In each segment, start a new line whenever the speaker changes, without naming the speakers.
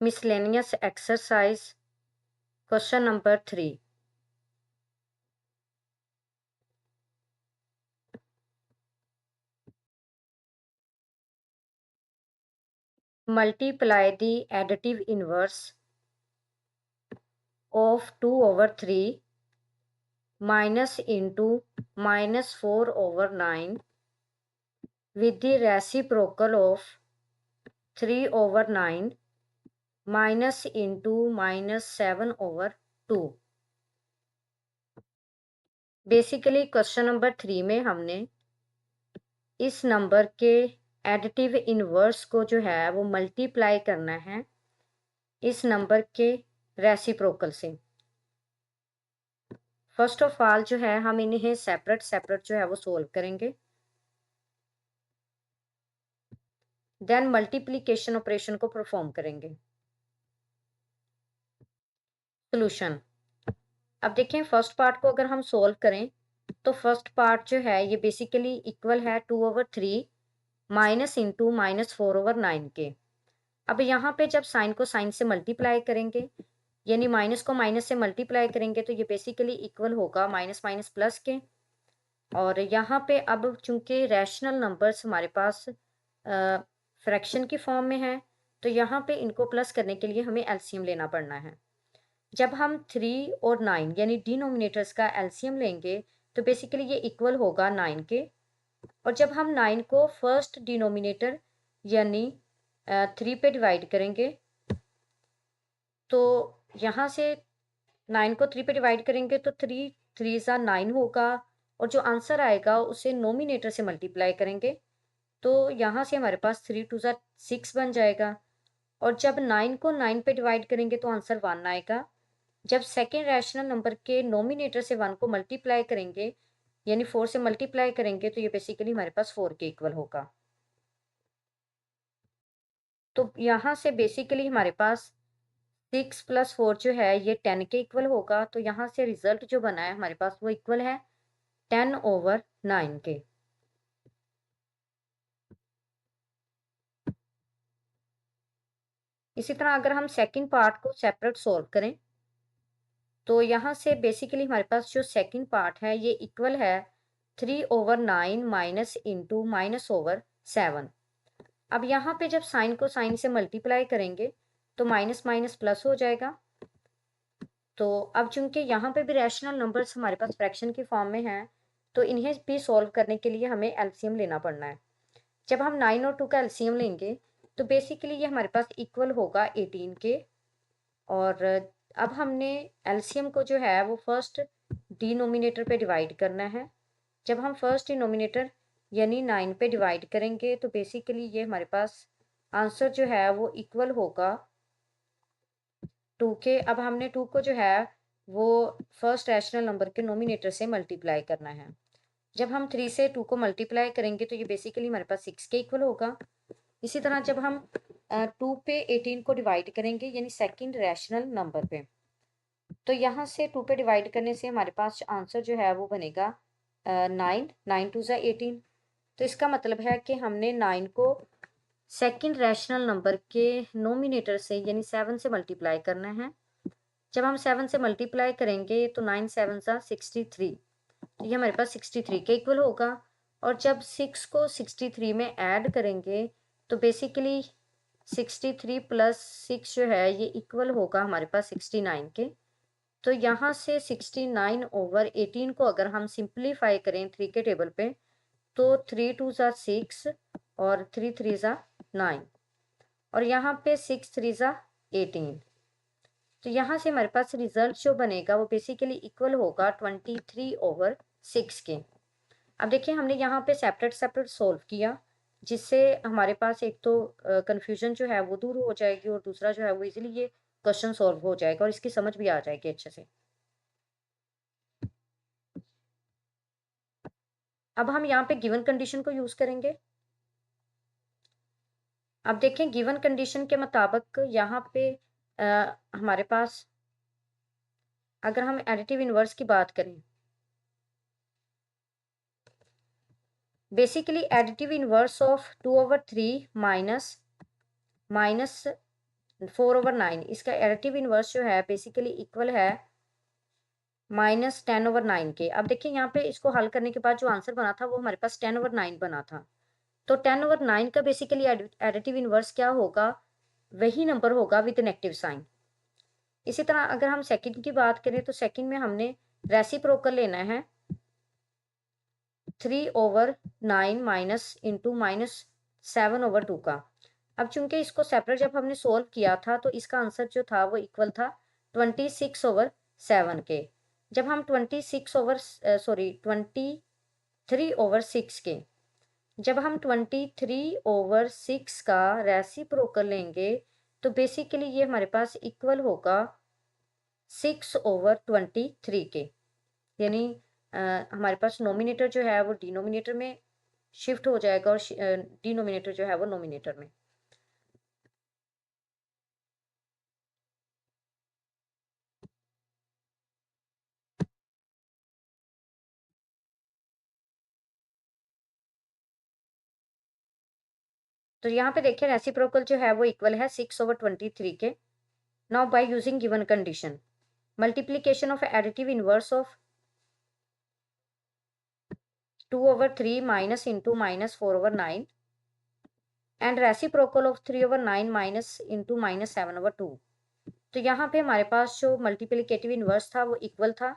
Miscellaneous exercise, question number 3. Multiply the additive inverse of 2 over 3 minus into minus 4 over 9 with the reciprocal of 3 over 9 minus into minus 7 over 2. Basically question number 3 में हमने इस number के additive inverse को जो है वो multiply करना है इस नंबर के रेसिप्रोकल से। फर्स्ट ऑफ ऑल जो है हम इन्हें सेपरेट सेपरेट जो है वो सोल्व करेंगे, देन मल्टीप्लिकेशन ऑपरेशन को परफॉर्म करेंगे। सॉल्यूशन, अब देखें फर्स्ट पार्ट को अगर हम सोल्व करें तो फर्स्ट पार्ट जो है ये बेसिकली इक्वल है 2 over 3 minus into minus 4 over 9 के। अब यहाँ पे जब साइन को साइन से मल्टीप्लाई करेंगे यानी माइनस को माइनस से मल्टीप्लाई करेंगे तो ये बेसिकली इक्वल होगा माइनस माइनस प्लस के। और यहाँ पे अब चूंकि रैशनल नंबर्स हमारे पास फ्रैक्शन की फॉर्म में है तो यहाँ पे इनको प्लस करने के लिए हमें एलसीएम लेना पड़ना है। जब हम 3 और 9 यानी डिनोमिनेटर्स का एलसीएम लेंगे तो बेसिकली ये इक्वल होगा 9 के। और जब हम 9 को फर्स्ट डिनोमिनेटर यानी 3 पे डिवाइड करेंगे तो यहाँ से 9 को 3 पे डिवाइड करेंगे तो 3 3 ज़ा 9 होगा और जो आंसर आएगा उसे नोमिनेटर से मल्टीप्लाई करेंगे तो यहाँ से हमारे पास 3 2 ज़ा 6 बन जाएगा। और जब 9 को 9 पे डिवाइड करेंगे तो आंसर 1 आएगा। जब सेकेंड रैशनल नंबर के नोमिनेटर से 1 को मल्टीप्लाई करेंगे यानी 4 से मल्टीप्लाई करेंगे तो ये बेसिकली हमारे पास 4 के इक्वल होगा। तो यहाँ से बेसिकली हमारे पास 6 प्लस 4 जो है ये 10 के इक्वल होगा। तो यहाँ से रिजल्ट जो बना है हमारे पास वो इक्वल है 10 ओवर 9 के। इसी तरह अगर हम सेकंड पार्ट को सेपरेट सॉल्व करें तो यहाँ से बेसिकली हमारे पास जो सेकंड पार्ट है ये इक्वल है 3 over 9 minus into minus over 7। अब यहाँ पे जब साइन को साइन से मल्टीप्लाई करेंगे तो माइनस माइनस प्लस हो जाएगा। तो अब चूंकि यहाँ पे भी रैशनल नंबर्स हमारे पास फ्रैक्शन की फॉर्म में हैं तो इन्हें भी सॉल्व करने के लिए हमें एलसीएम लेना पड़ना है। जब हम 9 और 2 का एलसीएम लेंगे तो बेसिकली ये हमारे पास इक्वल होगा 18 के। और अब हमने एलसीएम को जो है वो फर्स्ट डिनोमिनेटर पे डिवाइड करना है। जब हम फर्स्ट डिनोमिनेटर यानी 9 पे डिवाइड करेंगे तो बेसिकली ये हमारे पास आंसर जो है वो इक्वल होगा 2 के। अब हमने 2 को जो है वो फर्स्ट रैशनल नंबर के नोमिनेटर से मल्टीप्लाई करना है। जब हम 3 से 2 को मल्टीप्लाई करेंगे तो ये बेसिकली हमारे पास 6 के इक्वल होगा। इसी तरह जब हम 2 पे 18 को डिवाइड करेंगे यानी सेकंड रैशनल नंबर पे तो यहाँ से 2 पे डिवाइड करने से हमारे पास आंसर जो है वो बनेगा 9 9 2 ज़ा 18। तो इसका मतलब है कि हमने 9 को सेकंड रैशनल नंबर के नोमिनेटर से यानी 7 से मल्टीप्लाई करना है। जब हम 7 से मल्टीप्लाई करेंगे तो 9 7 ज़ा 63 तो ये हमारे पास 63 के इक्वल होगा। और जब 6 को 63 में ऐड करेंगे तो बेसिकली 63 प्लस 6 जो है ये इक्वल होगा हमारे पास 69 के। तो यहाँ से 69 ओवर 18 को अगर हम सिंप्लीफाई करें 3 के टेबल पे तो 3 2 ज़ा 6 और 3 3 ज़ा 9 और यहाँ पे 6 3 ज़ा 18। तो यहाँ से हमारे पास रिजल्ट जो बनेगा वो बेसिकली इक्वल होगा 23 ओवर 6 के। अब देखिए हमने यहाँ पे सेपरेट सेपरेट सोल्व किया जिससे हमारे पास एक तो कन्फ्यूजन जो है वो दूर हो जाएगी और दूसरा जो है वो इजीली ये क्वेश्चन सॉल्व हो जाएगा और इसकी समझ भी आ जाएगी अच्छे से। अब हम यहाँ पे गिवन कंडीशन को यूज करेंगे। अब देखें गिवन कंडीशन के मुताबिक यहाँ पे हमारे पास अगर हम एडिटिव इनवर्स की बात करें basically additive inverse of 2 over 3 minus 4/9, इसका एडिटिव इनवर्स जो है बेसिकली इक्वल है -10/9 के। अब देखिए यहाँ पे इसको हल करने के बाद जो आंसर बना था वो हमारे पास 10/9 बना था। तो 10/9 का बेसिकली एडिटिव इनवर्स क्या होगा, वही नंबर होगा विद नेगेटिव साइन। इसी तरह अगर हम सेकंड की बात करें तो सेकंड में हमने रेसिप्रोकल लेना है 3/9 माइनस इंटू -7/2 का। अब चूंकि इसको सेपरेट जब हमने सोल्व किया था तो इसका आंसर जो था वो इक्वल था 26/7 के। जब हम 23/6 के, जब हम 23/6 का रेसिप्रोकल लेंगे तो बेसिकली ये हमारे पास इक्वल होगा 6/23 के। यानी हमारे पास नोमिनेटर जो है वो डिनोमिनेटर में शिफ्ट हो जाएगा और डिनोमिनेटर जो है वो नोमिनेटर में। तो यहाँ पे देखिए रेसिप्रोकल जो है वो इक्वल है 6/23 के। Now by using given condition, multiplication of additive inverse of 2/3 minus into -4/9 and reciprocal of 3/9 minus into -7/2। तो यहाँ पे हमारे पास जो मल्टीप्लिकेटिव इनवर्स था वो इक्वल था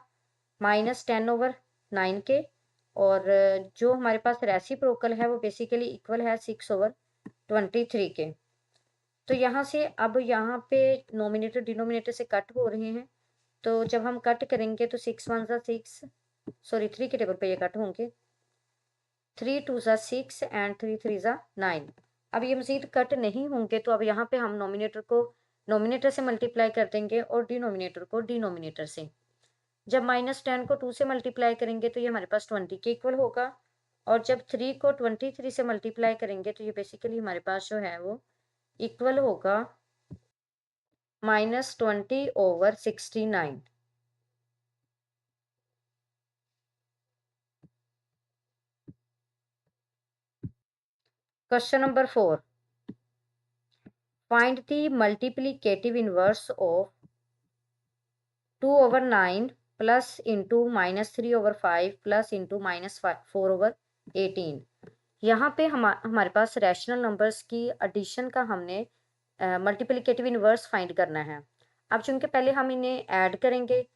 -10/9 के, और जो हमारे पास रेसिप्रोकल है वो बेसिकली इक्वल है 6/23 के। तो यहाँ से अब यहाँ पे नोमिनेटर डिनोमिनेटर से कट हो रहे हैं, तो जब हम कट करेंगे तो 6 1 6, सॉरी 3 के टेबल पे ये कट होंगे, 3 2 6 एंड 3 3 9। अब ये मजीद कट नहीं होंगे तो अब यहाँ पे हम नोमिनेटर को नोमिनेटर से मल्टीप्लाई कर देंगे और डिनोमिनेटर को डिनोमिनेटर से। जब -10 को 2 से मल्टीप्लाई करेंगे तो ये हमारे पास 20 के इक्वल होगा, और जब 3 को 23 से मल्टीप्लाई करेंगे तो ये बेसिकली हमारे पास जो है वो इक्वल होगा -20/69। Question number 4, find the multiplicative inverse of 2/9 plus into -3/5 plus into -4/18। यहाँ पे हमारे पास रैशनल नंबर्स की एडिशन का हमने मल्टीप्लिकेटिव इनवर्स फाइंड करना है। अब चूंकि पहले हम इन्हें ऐड करेंगे,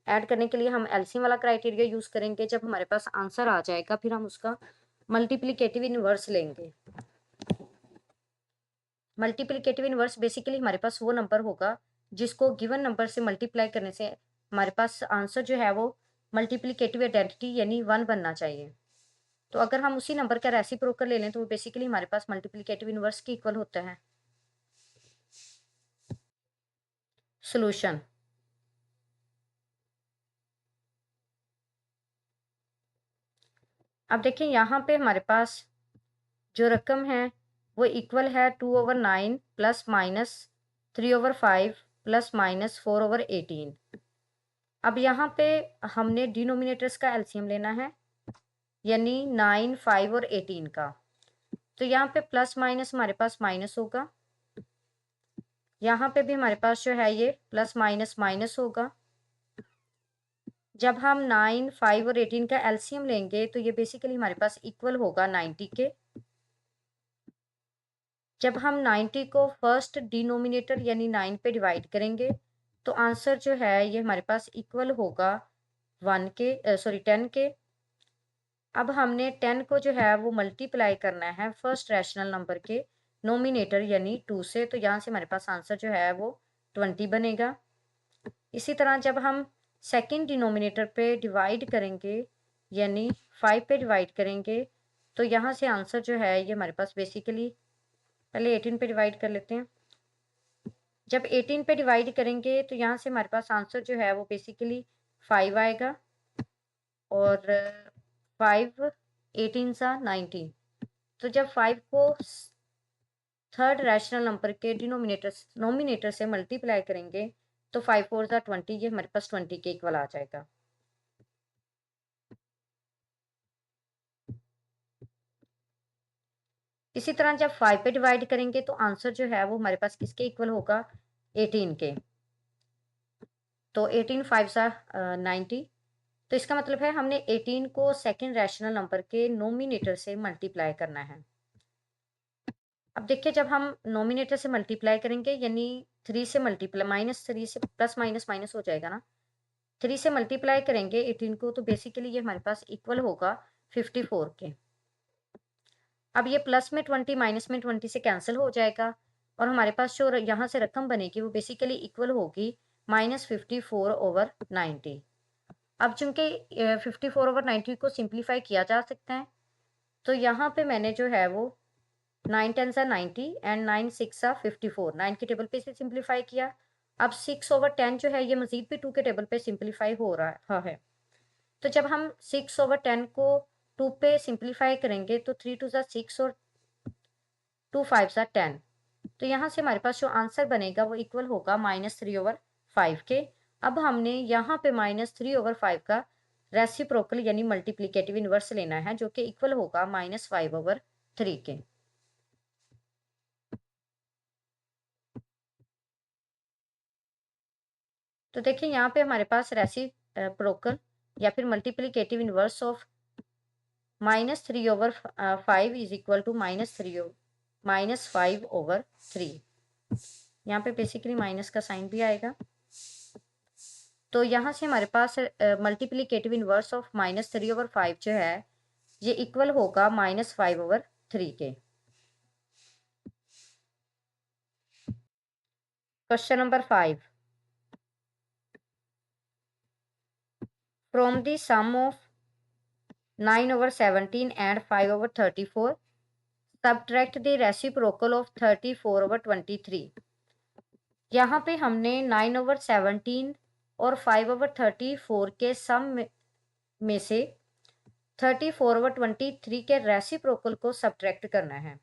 ऐड करने के लिए हम एलसीएम वाला क्राइटेरिया यूज करेंगे। जब हमारे पास आंसर आ जाएगा फिर हम उसका मल्टीप्लिकेटिव इनवर्स लेंगे। मल्टीप्लिकेटिव इनवर्स बेसिकली हमारे पास वो नंबर होगा जिसको गिवन नंबर से मल्टीप्लाई करने से हमारे पास आंसर जो है वो मल्टीप्लिकेटिव आइडेंटिटी यानी 1 बनना चाहिए। तो अगर हम उसी नंबर का रेसिप्रोकल ले लें तो वो बेसिकली हमारे पास मल्टीप्लिकेटिव इनवर्स की इक्वल होता है। सॉल्यूशन, अब देखिए यहाँ पे हमारे पास जो रकम है वो इक्वल है 2/9 प्लस माइनस 3/5 प्लस माइनस 4/18। अब यहाँ पे हमने डिनोमिनेटर्स का एलसीएम लेना है, यानी 9 5 और 18 का। तो यहाँ पे प्लस माइनस हमारे पास माइनस होगा, यहाँ पे भी हमारे पास जो है ये प्लस माइनस माइनस होगा। जब हम 9 5 और 18 का एलसीएम लेंगे तो ये बेसिकली हमारे पास इक्वल होगा 90 के। जब हम 90 को फर्स्ट डिनोमिनेटर यानी 9 पे डिवाइड करेंगे तो आंसर जो है ये हमारे पास इक्वल होगा 10 के। अब हमने 10 को जो है वो मल्टीप्लाई करना है फर्स्ट रैशनल नंबर के नोमिनेटर यानी 2 से, तो यहाँ से हमारे पास आंसर जो है वो 20 बनेगा। इसी तरह जब हम सेकंड डिनोमिनेटर पे डिवाइड करेंगे यानी 5 पे डिवाइड करेंगे तो यहाँ से आंसर जो है ये हमारे पास बेसिकली, पहले 18 पे डिवाइड कर लेते हैं। जब 18 पे डिवाइड करेंगे तो यहाँ से हमारे पास आंसर जो है वो बेसिकली 5 आएगा, और 5 18 सा 19। तो जब 5 को थर्ड रैशनल नंबर के नोमिनेटर से मल्टीप्लाई करेंगे तो 5 4 सा 20, ये हमारे पास 20 के इक्वल आ जाएगा। इसी तरह जब 5 पे डिवाइड करेंगे तो आंसर जो है वो हमारे पास किसके इक्वल होगा, 18 के। तो 18 5 सा 90। तो इसका मतलब है हमने 18 को सेकेंड रैशनल नंबर के नोमिनेटर से मल्टीप्लाई करना है। अब देखिए जब हम नोमिनेटर से मल्टीप्लाई करेंगे यानी 3 से मल्टीप्लाई, -3 से प्लस माइनस माइनस हो जाएगा ना, 3 से मल्टीप्लाई करेंगे 18 को, तो बेसिकली ये हमारे पास इक्वल होगा 54 के। अब ये प्लस में 20 माइनस में 20 से कैंसिल हो जाएगा और हमारे पास जो यहाँ से रकम बनेगी वो बेसिकली इक्वल होगी -54/90। अब चूंकि 54/90 को सिंप्लीफाई किया जा सकता है, तो यहाँ पे मैंने जो है वो 9 10 90 एंड 9 6 54, 9 के टेबल पे से सिंप्लीफाई किया। अब 6/10 जो है ये मजीद भी 2 के टेबल पे सिंप्लीफाई हो रहा है। तो जब हम 6/10 को 2 पे सिंप्लीफाई करेंगे तो 3 2 6 और 2 5 10। तो यहाँ से हमारे पास जो आंसर बनेगा वो इक्वल होगा -3/5 के। अब हमने यहाँ पे -3/5 का रेसिप्रोकल यानी मल्टीप्लिकेटिव इनवर्स लेना है, जो कि इक्वल होगा -5/3 के। तो देखिए यहाँ पे हमारे पास रेसिप्रोकल या फिर multiplicative inverse of -3/5 is equal to -5/3। यहाँ पे बेसिकली माइनस का साइन भी आएगा। तो यहाँ से हमारे पास मल्टीप्लिकेटिव इनवर्स ऑफ -3/5 जो है ये इक्वल होगा -5/3 के। Question number 5, from the sum of 9/17 and 5/34 subtract the reciprocal of 34/23। यहाँ पे हमने 9/17 और 5/34 के सम में से 34/23 के रेसिप्रोकल को सब्ट्रैक्ट करना है।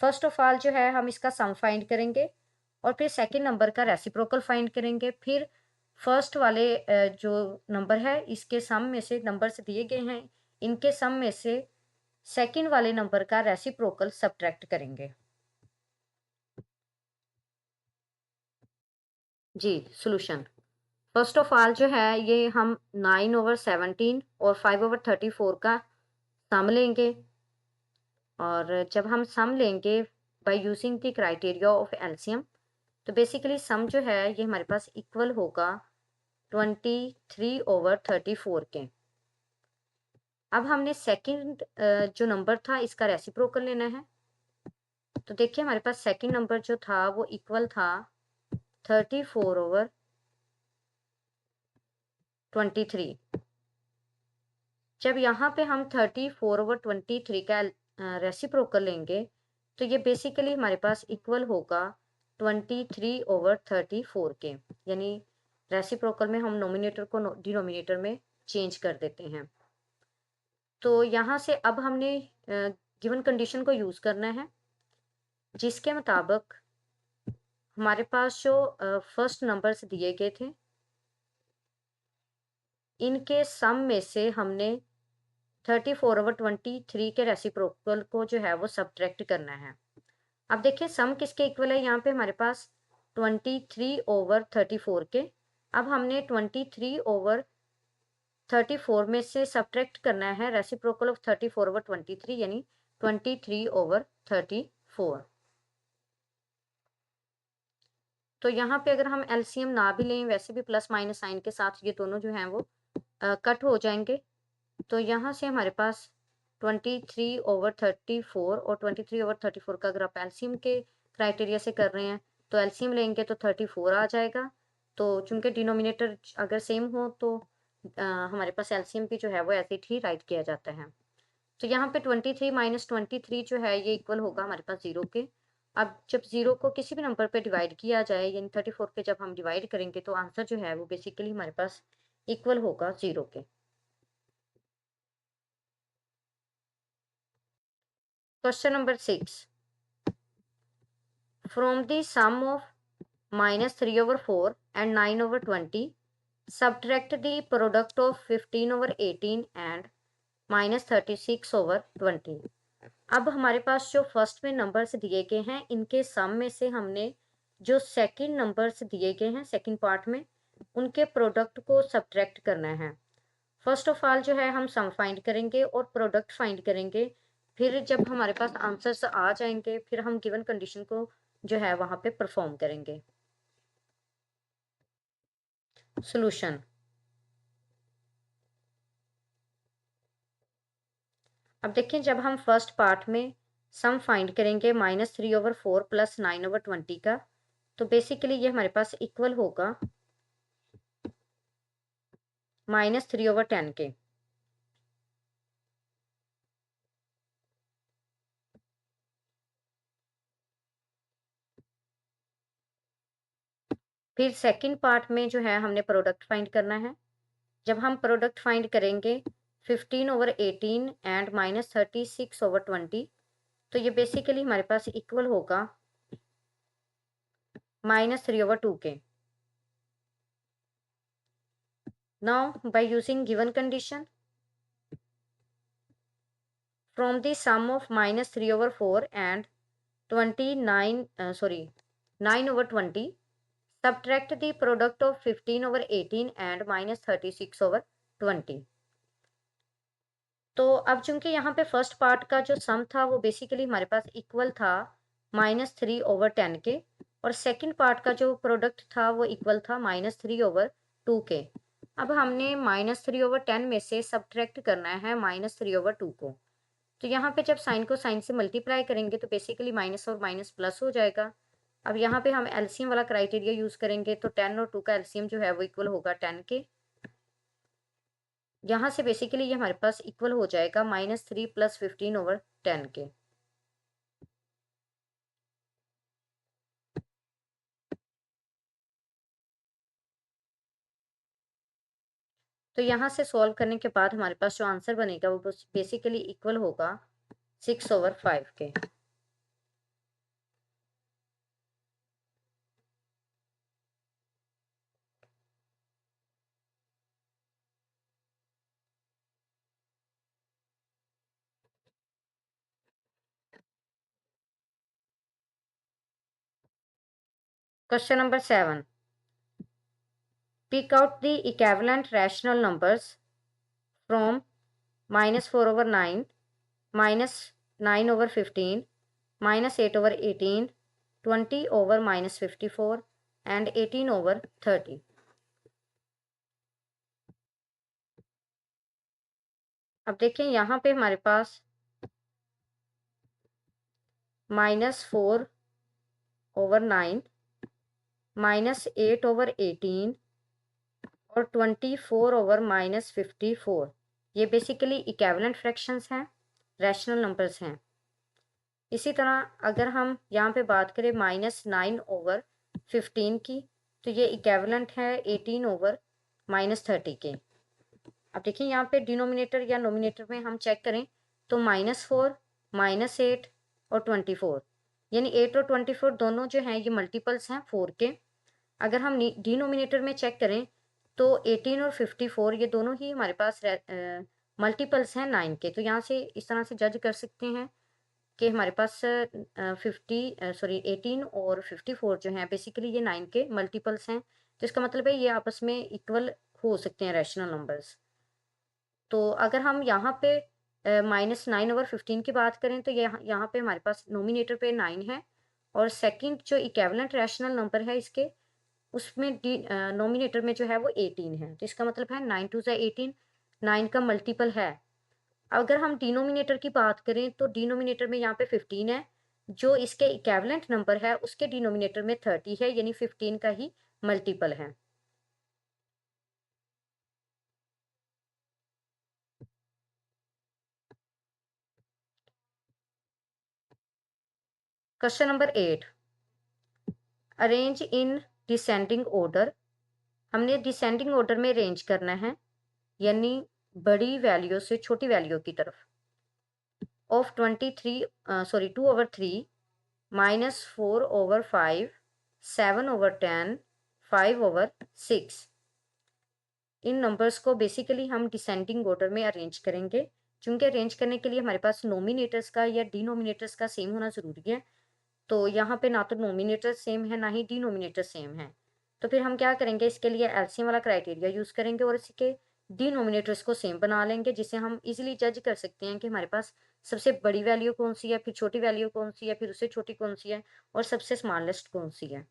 फर्स्ट ऑफ ऑल जो है हम इसका सम फाइंड करेंगे और फिर सेकंड नंबर का रेसिप्रोकल फाइंड करेंगे। फिर फर्स्ट वाले जो नंबर है इसके सम में से, नंबर्स दिए गए हैं इनके सम में से सेकंड वाले नंबर का रेसिप्रोकल सब्ट्रैक्ट करेंगे। जी सॉल्यूशन, फर्स्ट ऑफ ऑल जो है ये हम 9/17 और 5/34 का सम लेंगे और जब हम सम लेंगे by using the criteria of LCM तो बेसिकली सम जो है ये हमारे पास इक्वल होगा 23/34 के। अब हमने सेकंड जो नंबर था इसका रेसिप्रोकल लेना है। तो देखिए हमारे पास सेकंड नंबर जो था वो इक्वल था 34/23। जब यहाँ पे हम 34/23 का रेसिप्रोकल लेंगे तो ये बेसिकली हमारे पास इक्वल होगा 23/34 के, यानी रेसिप्रोकल में हम नोमिनेटर को डिनोमिनेटर में चेंज कर देते हैं। तो यहाँ से अब हमने गिवन कंडीशन को यूज करना है जिसके मुताबिक हमारे पास जो फर्स्ट नंबर्स दिए गए थे इनके सम में से हमने 34/23 के रेसिप्रोकल को जो है वो सब्ट्रैक्ट करना है। अब देखिए सम किसके इक्वल है, यहाँ पे हमारे पास 23/34 के। अब हमने 23/34 में से सब्ट्रैक्ट करना है रेसिप्रोकल ऑफ 34/23 यानी 23/34। तो यहाँ पे अगर हम एलसीएम ना भी लें, वैसे भी प्लस माइनस साइन के साथ ये दोनों जो हैं वो कट हो जाएंगे। तो यहाँ से हमारे पास 23/34 और 23/34 का अगर आप एलसीएम के क्राइटेरिया से कर रहे हैं तो एलसीएम लेंगे तो 34 आ जाएगा। तो चूंकि डिनोमिनेटर अगर सेम हो तो हमारे पास एलसीएम भी जो है वो ऐसे ही राइट किया जाता है। तो यहाँ पे 23 माइनस 23 जो है ये इक्वल होगा हमारे पास 0 के। अब जब 0 को किसी भी नंबर पे डिवाइड किया जाए यानी 34 पे जब हम डिवाइड करेंगे तो आंसर जो है वो बेसिकली हमारे पास इक्वल होगा 0 के। Question number 6, from the sum of -3/4 and 9/20 subtract the product of 15/18 and -36/20। अब हमारे पास जो फर्स्ट में नंबर्स दिए गए हैं, इनके सम में से हमने जो सेकंड नंबर्स दिए गए हैं सेकंड पार्ट में, उनके प्रोडक्ट को सब्ट्रैक्ट करना है। फर्स्ट ऑफ ऑल जो है हम सम फाइंड करेंगे और प्रोडक्ट फाइंड करेंगे। फिर जब हमारे पास आंसर्स आ जाएंगे, फिर हम गिवन कंडीशन को जो है वहां पे परफॉर्म करेंगे। सॉल्यूशन। अब देखिए, जब हम फर्स्ट पार्ट में सम फाइंड करेंगे -3/4 प्लस 9/20 का, तो बेसिकली ये हमारे पास इक्वल होगा -3/10 के। फिर सेकंड पार्ट में जो है हमने प्रोडक्ट फाइंड करना है। जब हम प्रोडक्ट फाइंड करेंगे 15/18 एंड -36/20, तो ये बेसिकली हमारे पास इक्वल होगा -3/2 के। Now by using given condition, from the sum of -3/4 and 9/20, subtract the product of 15/18 and -36/20। तो अब चूंकि यहाँ पे फर्स्ट पार्ट का जो सम था वो बेसिकली हमारे पास इक्वल था -3/10 के, और सेकंड पार्ट का जो प्रोडक्ट था वो इक्वल था -3/2 के। अब हमने -3/10 में से सब्ट्रैक्ट करना है -3/2 को। तो यहाँ पे जब साइन को साइन से मल्टीप्लाई करेंगे तो बेसिकली माइनस और माइनस प्लस हो जाएगा। अब यहाँ पे हम एलसीएम वाला क्राइटेरिया यूज करेंगे, तो 10 और 2 का एलसीएम जो है वो इक्वल होगा 10 के। यहाँ से बेसिकली ये हमारे पास इक्वल हो जाएगा -3 + 15/10 के। तो यहाँ से सॉल्व करने के बाद हमारे पास जो आंसर बनेगा वो बेसिकली इक्वल होगा 6/5 के। Question number 7, pick out the equivalent rational numbers from -4/9, -9/15, -8/18, 20/-54 and 18/30। अब देखें यहाँ पे हमारे पास -4/9, -8/18 और 24/-54, ये बेसिकली इक्विवेलेंट फ्रैक्शंस हैं, रैशनल नंबर्स हैं। इसी तरह अगर हम यहाँ पे बात करें -9/15 की, तो ये इक्विवेलेंट है 18/-30 के। अब देखिए यहाँ पे डिनोमिनेटर या नोमिनेटर में हम चेक करें तो -4, -8 और 24, यानी 8 और 24 दोनों जो हैं ये मल्टीपल्स हैं 4 के। अगर हम डिनोमिनेटर में चेक करें तो 18 और 54 ये दोनों ही हमारे पास मल्टीपल्स हैं 9 के। तो यहाँ से इस तरह से जज कर सकते हैं कि हमारे पास 18 और 54 जो हैं बेसिकली ये 9 के मल्टीपल्स हैं। तो इसका मतलब है ये आपस में इक्वल हो सकते हैं रैशनल नंबर्स। तो अगर हम यहाँ पे -9/15 की बात करें तो यहाँ पे हमारे पास नोमिनेटर पे 9 है, और सेकंड जो इक्विवेलेंट रैशनल नंबर है इसके, उसमें नोमिनेटर में जो है वो 18 है। तो इसका मतलब है 9 2 18, 9 का मल्टीपल है। अगर हम डिनोमिनेटर की बात करें तो डिनोमिनेटर में यहाँ पे 15 है, जो इसके इक्विवेलेंट नंबर है उसके डिनोमिनेटर में 30 है, यानी 15 का ही मल्टीपल है। Question number 8, arrange in descending order. हमने डिसेंडिंग ऑर्डर में अरेंज करना है, यानी बड़ी वैल्यू से छोटी वैल्यू की तरफ। ऑफ 2/3, -4/5, 7/10, 5/6। इन नंबर्स को बेसिकली हम डिसेंडिंग ऑर्डर में अरेंज करेंगे। चूंकि अरेंज करने के लिए हमारे पास नोमिनेटर्स का या डिनोमिनेटर्स का सेम होना ज़रूरी है, तो यहाँ पे ना तो नोमिनेटर सेम है ना ही डिनोमिनेटर सेम है। तो फिर हम क्या करेंगे, इसके लिए एलसीएम वाला क्राइटेरिया यूज़ करेंगे और इसके डिनोमिनेटर्स को सेम बना लेंगे, जिससे हम इजीली जज कर सकते हैं कि हमारे पास सबसे बड़ी वैल्यू कौन सी है, फिर छोटी वैल्यू कौन सी है, फिर उससे छोटी कौन सी है और सबसे स्मॉलेस्ट कौन सी है।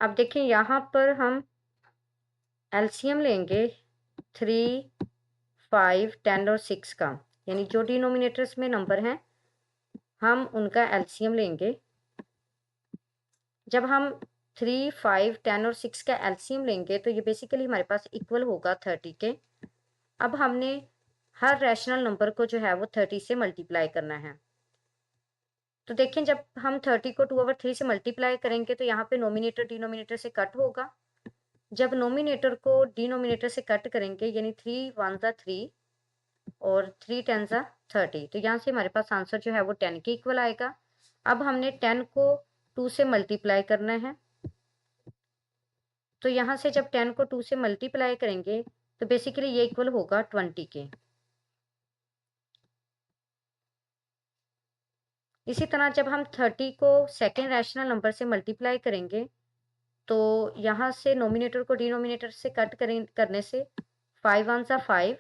अब देखिए यहाँ पर हम एलसीएम लेंगे 3, 5, 10 और 6 का, यानी जो डिनोमिनेटर्स में नंबर हैं हम उनका एलसीएम लेंगे। जब हम 3, 5, 10 और 6 का एलसीएम लेंगे तो ये बेसिकली हमारे पास इक्वल होगा 30 के। अब हमने हर रैशनल नंबर को जो है वो 30 से मल्टीप्लाई करना है। तो देखिए जब हम 30 को 2/3 से मल्टीप्लाई करेंगे तो यहाँ पे नोमिनेटर डिनोमिनेटर से कट होगा। जब नोमिनेटर को डिनोमिनेटर से कट करेंगे यानी 3 1 ज़ा 3 और 3 10 ज़ा 30, तो यहाँ से हमारे पास आंसर जो है वो 10 के इक्वल आएगा। अब हमने 10 को 2 से मल्टीप्लाई करना है, तो यहाँ से जब 10 को 2 से मल्टीप्लाई करेंगे तो बेसिकली ये इक्वल होगा 20 के। इसी तरह जब हम 30 को सेकेंड रैशनल नंबर से मल्टीप्लाई करेंगे तो यहाँ से नोमिनेटर को डिनोमिनेटर से कट करने से 5 1 ज़ा 5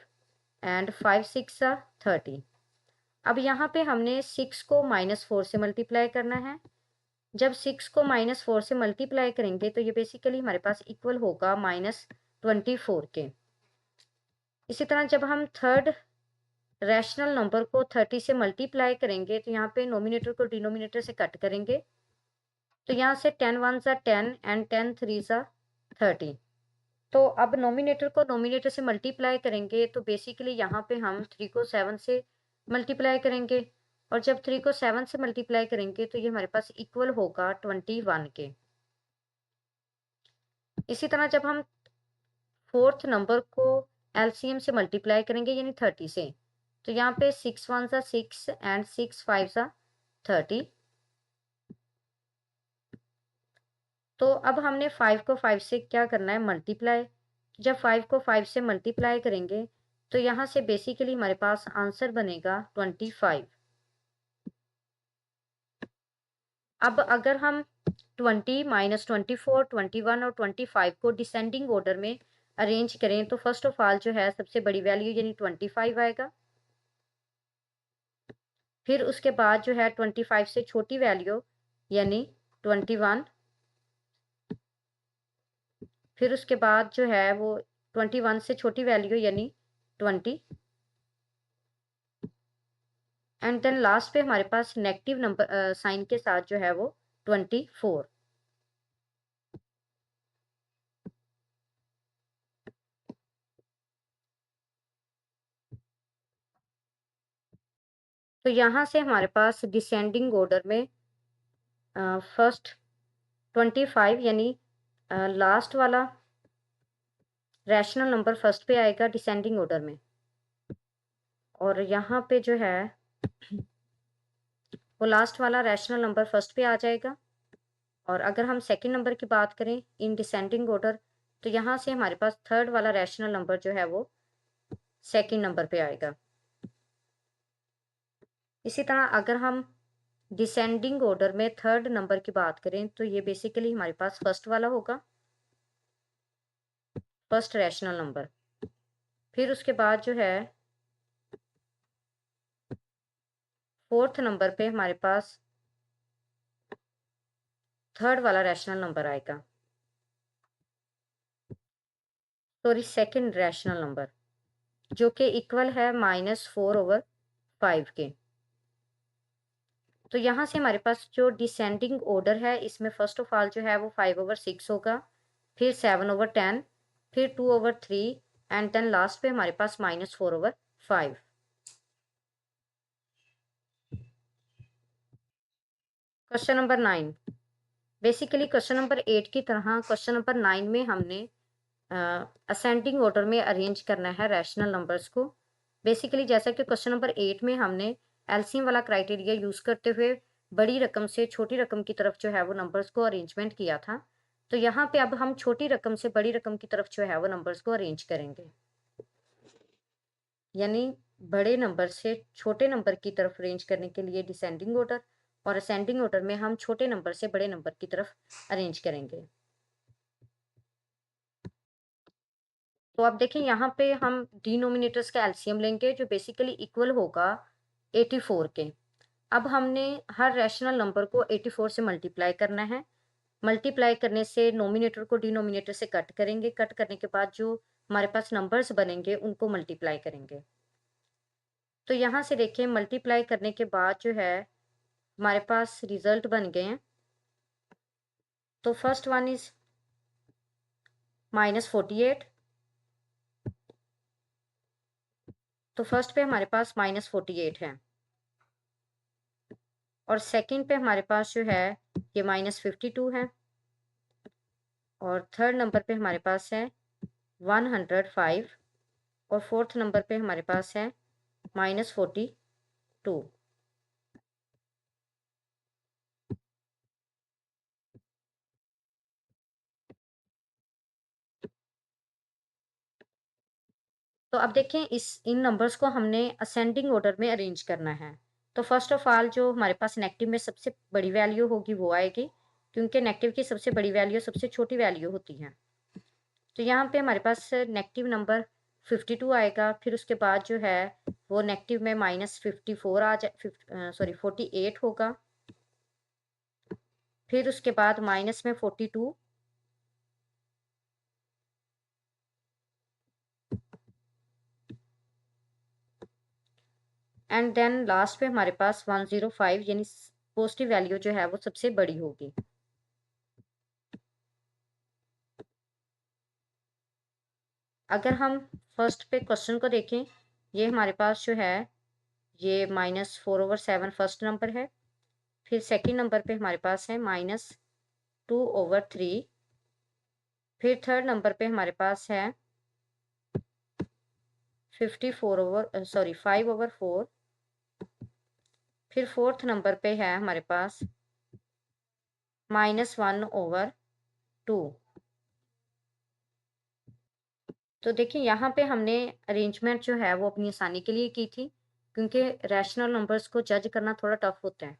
एंड 5 6 ज़ा 30। अब यहाँ पे हमने 6 को -4 से मल्टीप्लाई करना है। जब 6 को -4 से मल्टीप्लाई करेंगे तो ये बेसिकली हमारे पास इक्वल होगा -24 के। इसी तरह जब हम थर्ड रैशनल नंबर को 30 से मल्टीप्लाई करेंगे तो यहाँ पे नोमिनेटर को डिनोमिनेटर से कट करेंगे, तो यहाँ से 10 1 ज़ा 10 एंड 10 3 ज़ा 30। तो अब नोमिनेटर को नोमिनेटर से मल्टीप्लाई करेंगे तो बेसिकली यहाँ पे हम 3 को 7 से मल्टीप्लाई करेंगे और जब 3 को 7 से मल्टीप्लाई करेंगे तो ये हमारे पास इक्वल होगा 21 के। इसी तरह जब हम फोर्थ नंबर को एलसीएम से मल्टीप्लाई करेंगे यानी 30 से, तो यहाँ पे 6 1 ज़ा 6 एंड 6 5 ज़ा 30। तो अब हमने 5 को 5 से क्या करना है, मल्टीप्लाई। जब 5 को 5 से मल्टीप्लाई करेंगे तो यहाँ से बेसिकली हमारे पास आंसर बनेगा 25। अब अगर हम 20 -24 21 और 25 को डिसेंडिंग ऑर्डर में अरेंज करें तो फर्स्ट ऑफ ऑल जो है सबसे बड़ी वैल्यू यानी 25 आएगा। फिर उसके बाद जो है 25 से छोटी वैल्यू यानी 21। फिर उसके बाद जो है वो 21 से छोटी वैल्यू यानी 20 एंड देन लास्ट पे हमारे पास नेगेटिव नंबर साइन के साथ जो है वो 24। तो यहाँ से हमारे पास डिसेंडिंग ऑर्डर में फर्स्ट 25 यानी लास्ट वाला रैशनल नंबर फर्स्ट पे आएगा डिसेंडिंग ऑर्डर में, और यहाँ पे जो है वो लास्ट वाला रैशनल नंबर फर्स्ट पे आ जाएगा। और अगर हम सेकंड नंबर की बात करें इन डिसेंडिंग ऑर्डर तो यहाँ से हमारे पास थर्ड वाला रैशनल नंबर जो है वो सेकंड नंबर पे आएगा। इसी तरह अगर हम डिसेंडिंग ऑर्डर में थर्ड नंबर की बात करें तो ये बेसिकली हमारे पास फर्स्ट वाला होगा, फर्स्ट रैशनल नंबर। फिर उसके बाद जो है फोर्थ नंबर पे हमारे पास थर्ड वाला रैशनल नंबर आएगा, सॉरी सेकंड रैशनल नंबर, जो कि इक्वल है -4/5 के। तो यहाँ से हमारे पास जो डिसेंडिंग ऑर्डर है इसमें फर्स्ट ऑफ ऑल जो है वो 5/6 होगा, फिर 7/10, फिर 2/3 एंड देन लास्ट पे हमारे पास -4/5। Question number 9। Basically question number 8 की तरह क्वेश्चन नंबर 9 में हमने असेंडिंग ऑर्डर में अरेंज करना है रैशनल नंबर्स को। बेसिकली जैसा कि क्वेश्चन नंबर 8 में हमने एलसीएम वाला क्राइटेरिया यूज़ करते हुए बड़ी रकम से छोटी रकम की तरफ जो है वो नंबर्स को अरेंजमेंट किया था, तो यहाँ पे अब हम छोटी रकम से बड़ी रकम की तरफ जो है वो नंबर्स को अरेंज करेंगे, यानी बड़े नंबर से छोटे नंबर की तरफ अरेंज करने के लिए डिसेंडिंग ऑर्डर, और असेंडिंग ऑर्डर में हम छोटे नंबर से बड़े नंबर की तरफ अरेंज करेंगे। तो अब देखें यहाँ पे हम डिनोमिनेटर्स का एलसीएम लेंगे जो बेसिकली इक्वल होगा 84 के। अब हमने हर रैशनल नंबर को 84 से मल्टीप्लाई करना है। मल्टीप्लाई करने से नोमिनेटर को डिनोमिनेटर से कट करेंगे, कट करने के बाद जो हमारे पास नंबर्स बनेंगे उनको मल्टीप्लाई करेंगे। तो यहाँ से देखें मल्टीप्लाई करने के बाद जो है हमारे पास रिजल्ट बन गए हैं। तो फर्स्ट वन इज -48, तो फर्स्ट पे हमारे पास -48 है, और सेकंड पे हमारे पास जो है ये -52 है, और थर्ड नंबर पे हमारे पास है 105, और फोर्थ नंबर पे हमारे पास है -42। तो अब देखें इन नंबर्स को हमने असेंडिंग ऑर्डर में अरेंज करना है। तो फर्स्ट ऑफ ऑल जो हमारे पास नेगेटिव में सबसे बड़ी वैल्यू होगी वो आएगी, क्योंकि नेगेटिव की सबसे बड़ी वैल्यू सबसे छोटी वैल्यू होती है। तो यहाँ पे हमारे पास नेगेटिव नंबर 52 आएगा, फिर उसके बाद जो है वो नेगेटिव में -54 आ जाए, सॉरी 48 होगा, फिर उसके बाद माइनस में 42, एंड देन लास्ट पे हमारे पास 105, यानी पॉजिटिव वैल्यू जो है वो सबसे बड़ी होगी। अगर हम फर्स्ट पे क्वेश्चन को देखें, ये हमारे पास जो है ये -4/7 फर्स्ट नंबर है, फिर सेकंड नंबर पे हमारे पास है -2/3, फिर थर्ड नंबर पे हमारे पास है 5/4, फिर फोर्थ नंबर पे है हमारे पास -1/2। तो देखिए यहाँ पे हमने अरेंजमेंट जो है वो अपनी आसानी के लिए की थी, क्योंकि रैशनल नंबर्स को जज करना थोड़ा टफ होता है।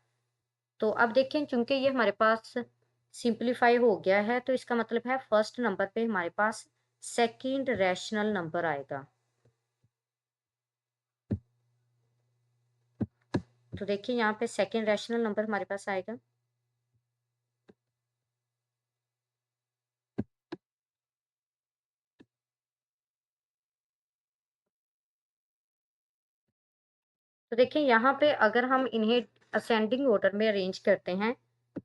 तो अब देखें चूंकि ये हमारे पास सिंप्लीफाई हो गया है, तो इसका मतलब है फर्स्ट नंबर पे हमारे पास सेकंड रैशनल नंबर आएगा। तो देखिए यहाँ पे सेकंड रैशनल नंबर हमारे पास आएगा। तो देखिए यहाँ पे अगर हम इन्हें असेंडिंग ऑर्डर में अरेंज करते हैं,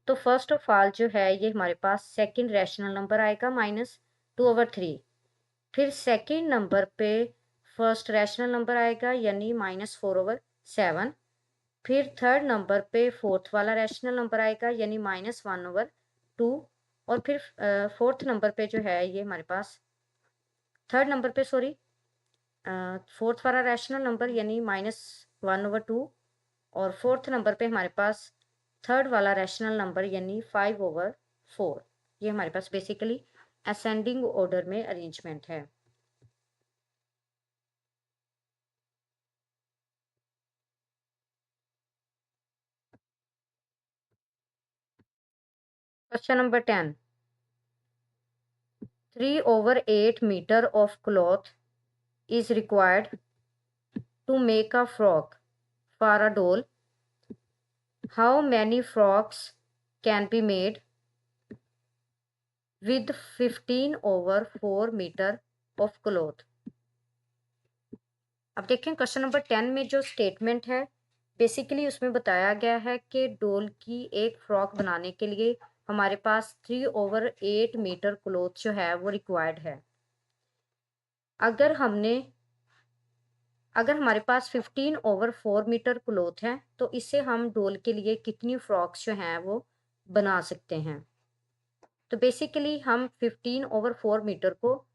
तो फर्स्ट ऑफ ऑल जो है ये हमारे पास सेकंड रैशनल नंबर आएगा -2/3, फिर सेकंड नंबर पे फर्स्ट रैशनल नंबर आएगा यानी -4/7, फिर थर्ड नंबर पे फोर्थ वाला रैशनल नंबर आएगा यानी -1/2, और फिर फोर्थ नंबर पे जो है ये हमारे पास थर्ड नंबर पे, सॉरी, फोर्थ वाला रैशनल नंबर यानी -1/2, और फोर्थ नंबर पे हमारे पास थर्ड वाला रैशनल नंबर यानी 5/4। ये हमारे पास बेसिकली असेंडिंग ऑर्डर में अरेंजमेंट है। Question number 10, 3/8 meter of cloth is required to make a frock for a doll. How many frocks can be made with 15/4 meter of cloth? अब देखें question number 10 में जो statement है basically उसमें बताया गया है कि डोल की एक फ्रॉक बनाने के लिए हमारे पास 3/8 मीटर क्लोथ जो है वो रिक्वायर्ड है। अगर हमारे पास 15/4 मीटर क्लोथ है, तो इससे हम डोल के लिए कितनी फ्रॉक्स जो हैं वो बना सकते हैं। तो बेसिकली हम 15/4 मीटर को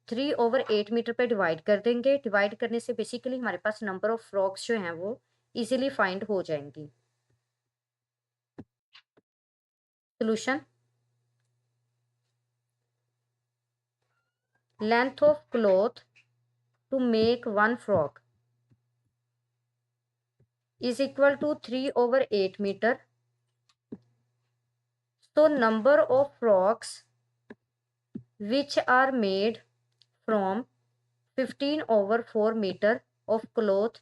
3/8 मीटर पे डिवाइड कर देंगे। डिवाइड करने से बेसिकली हमारे पास नंबर ऑफ फ्रॉक्स जो हैं वो इजीली फाइंड हो जाएंगी। Solution, length of cloth to make 1 frock is equal to 3/8 metre. So number of frocks which are made from 15/4 metre of cloth,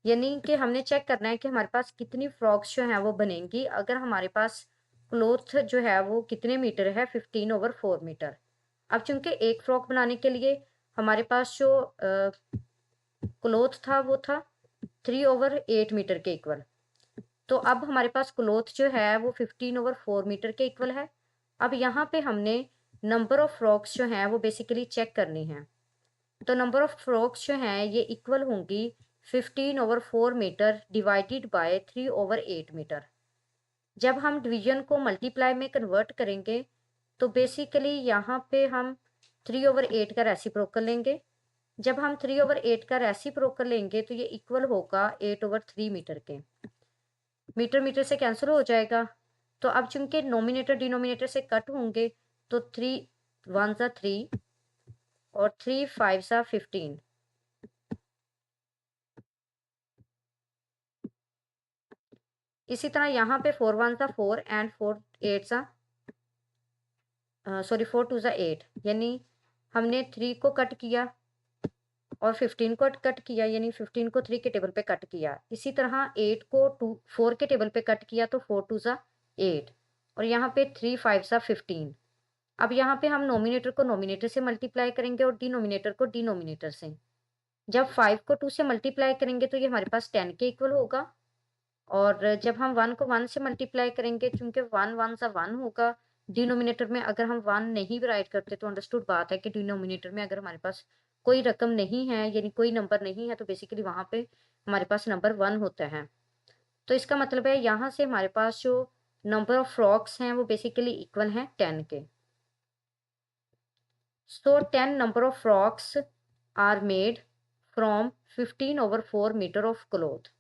यानी कि हमने चेक करना है कि हमारे पास कितनी फ्रॉक्स जो हैं वो बनेंगी अगर हमारे पास क्लोथ जो है वो कितने मीटर है, 15/4 मीटर। अब चूंकि एक फ्रॉक बनाने के लिए हमारे पास जो क्लोथ था वो था 3/8 मीटर के इक्वल, तो अब हमारे पास क्लोथ जो है वो 15/4 मीटर के इक्वल है। अब यहाँ पे हमने नंबर ऑफ फ्रॉक्स जो हैं वो बेसिकली चेक करनी है। तो नंबर ऑफ फ्रॉक्स जो हैं ये इक्वल होंगी 15/4 मीटर डिवाइडेड बाय 3/8 मीटर। जब हम डिवीजन को मल्टीप्लाई में कन्वर्ट करेंगे तो बेसिकली यहाँ पे हम 3/8 का रेसिप्रोकल लेंगे। जब हम 3/8 का रेसिप्रोकल लेंगे तो ये इक्वल होगा 8/3 मीटर के। मीटर मीटर से कैंसिल हो जाएगा, तो अब चूंकि नोमिनेटर डिनोमिनेटर से कट होंगे तो 3 1 सा 3 और 3 5 सा 15। इसी तरह यहाँ पे 4 1 सा 4 एंड 4 8 सा 4 2 सा 8, यानी हमने 3 को कट किया और 15 को कट किया, यानी 15 को 3 के टेबल पे कट किया। इसी तरह 8 को 4 के टेबल पे कट किया तो 4 2 सा 8 और यहाँ पे 3 5 सा 15। अब यहाँ पे हम नोमिनेटर को नोमिनेटर से मल्टीप्लाई करेंगे और डिनोमिनेटर को डिनोमिनेटर से। जब 5 को 2 से मल्टीप्लाई करेंगे तो ये हमारे पास 10 के इक्वल होगा, और जब हम 1 को 1 से मल्टीप्लाई करेंगे चूंकि 1 1 सा 1 होगा, डिनोमिनेटर में अगर हम 1 नहीं भी राइट करते तो अंडरस्टूड बात है कि डिनोमिनेटर में अगर हमारे पास कोई रकम नहीं है यानी कोई नंबर नहीं है तो बेसिकली वहां पे हमारे पास नंबर 1 होता है। तो इसका मतलब है यहाँ से हमारे पास जो नंबर ऑफ फ्रॉक्स हैं वो बेसिकली इक्वल हैं 10 के। So 10 number of frocks are made from 15/4 meter of cloth.